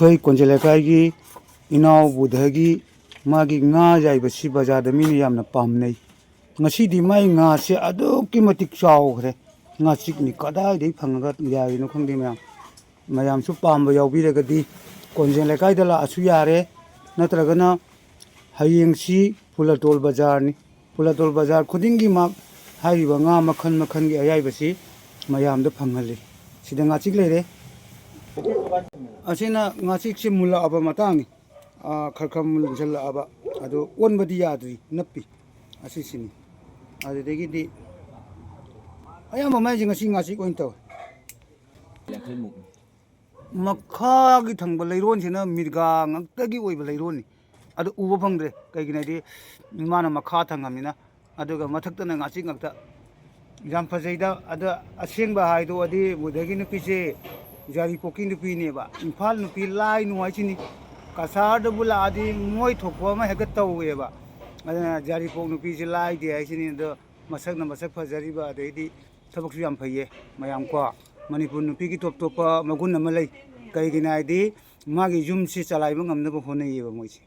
ꯑꯩꯈꯣꯏ ꯀꯣꯟꯖꯦꯜ ꯂꯩꯀꯥꯏꯒꯤ ꯏꯅꯥꯎ ꯕꯨꯙꯒꯤ ꯃꯥꯒꯤ ꯉꯥ ꯌꯥꯏꯕꯁꯤ ꯕꯖꯥꯔꯗ ꯃꯤꯅ ꯌꯥꯝꯅ ꯄꯥꯝꯅꯩ ꯉꯁꯤꯗꯤ ꯃꯥꯏ ꯉꯥꯁꯦ ꯑꯗꯨꯛꯀꯤ ꯃꯇꯤꯛ ꯆꯥꯎꯈ꯭ꯔꯦ ꯉꯥꯆꯤꯛꯅꯤ ꯀꯗꯥꯏꯗꯒꯤ ꯐꯪꯉꯒ ꯌꯥꯏꯔꯤꯅꯣ ꯈꯪꯗꯦ ꯃꯌꯥꯝꯁꯨ ꯄꯥꯝꯕ ꯌꯥꯎꯕꯤꯔꯒꯗꯤ ꯀꯣꯟꯖꯦꯜ ꯂꯩꯀꯥꯏꯗ ꯂꯥꯛꯑꯁꯨ ꯌꯥꯔꯦ ꯅꯠꯇ꯭ꯔꯒꯅ ꯍꯌꯦꯡꯁꯤ ꯐꯨꯂꯇꯣꯜ ꯕꯖꯥꯔꯅꯤ ꯐꯨꯂꯇꯣꯜ ꯕꯖꯥꯔ ꯈꯨꯗꯤꯡꯒꯤ ꯍꯥꯏꯔꯤꯕ ꯉꯥ ꯃꯈꯜ ꯃꯈꯜꯒꯤ ꯑꯌꯥꯏꯕꯁꯤ ꯃꯌꯥꯝꯗ ꯐꯪꯍꯜꯂꯤ ꯁꯤꯗ ꯉꯥꯆꯤꯛ ꯂꯩꯔꯦ ꯑꯁꯤꯅ ꯉꯥꯆꯤꯛꯁꯤ ꯃꯨꯜꯂꯛꯑꯕ ꯃꯇꯥꯡꯅꯤ ꯈꯔ ꯈꯔ ꯃꯨꯟꯁꯤꯜꯂꯛꯑꯕ ꯑꯗꯨ ꯑꯣꯟꯕꯗꯤ ꯌꯥꯗ꯭ꯔꯤ ꯅꯞꯄꯤ ꯑꯁꯤꯁꯤꯅꯤ ꯑꯗꯨꯗꯒꯤꯗꯤ ꯑꯌꯥꯝꯕ ꯃꯩꯁꯤ ꯉꯁꯤ ꯉꯥꯆꯤꯛ ꯑꯣꯏꯅ ꯇꯧꯋꯦ ꯃꯈꯥꯒꯤ ꯊꯪꯕ ꯂꯩꯔꯣꯟꯁꯤꯅ ꯃꯤꯔꯒꯥ ꯉꯛꯇꯒꯤ ꯑꯣꯏꯕ ꯂꯩꯔꯣꯟꯅꯤ ꯑꯗꯨ ꯎꯕ ꯐꯪꯗ꯭ꯔꯦ ꯀꯩꯒꯤꯅꯣ ꯍꯥꯏꯗꯤ ꯃꯥꯅ ꯃꯈꯥ ꯊꯪꯉꯝꯅꯤꯅ ꯑꯗꯨꯒ ꯃꯊꯛꯇꯅ ꯉꯥꯆꯤꯛ ꯉꯛꯇ ꯌꯥꯝ ꯐꯖꯩꯗ ꯑꯗ ꯑꯁꯦꯡꯕ ꯍꯥꯏꯗꯣꯛꯑꯗꯤ ꯕꯨꯙꯒꯤ ꯅꯨꯄꯤꯁꯦ ꯌꯥꯏꯔꯤꯄꯣꯛꯀꯤ ꯅꯨꯄꯤꯅꯦꯕ ꯏꯝꯐꯥꯜ ꯅꯨꯄꯤ ꯂꯥꯏ ꯅꯨꯡꯉꯥꯏꯁꯤꯅꯤ ꯀꯁꯥꯔꯗꯕꯨ ꯂꯥꯛꯑꯗꯤ ꯃꯣꯏ ꯊꯣꯛꯄ ꯑꯃ ꯍꯦꯛꯇ ꯇꯧꯋꯦꯕ ꯑꯗꯨꯅ ꯌꯥꯏꯔꯤꯄꯣꯛ ꯅꯨꯄꯤꯁꯤ ꯂꯥꯏꯗꯦ ꯍꯥꯏꯁꯤꯅꯤ ꯑꯗꯣ ꯃꯁꯛꯅ ꯃꯁꯛ ꯐꯖꯔꯤꯕ ꯑꯗꯩꯗꯤ ꯊꯕꯛꯁꯨ ꯌꯥꯝ ꯐꯩꯌꯦ ꯃꯌꯥꯝ ꯀꯣ ꯃꯅꯤꯄꯨꯔ ꯅꯨꯄꯤꯒꯤ ꯇꯣꯞ ꯇꯣꯞꯄ ꯃꯒꯨꯟ ꯑꯃ ꯂꯩ ꯀꯩꯒꯤꯅꯣ ꯍꯥꯏꯗꯤ ꯃꯥꯒꯤ ꯌꯨꯝꯁꯤ ꯆꯂꯥꯏꯕ ꯉꯝꯅꯕ ꯍꯣꯠꯅꯩꯌꯦꯕ ꯃꯣꯏꯁꯦ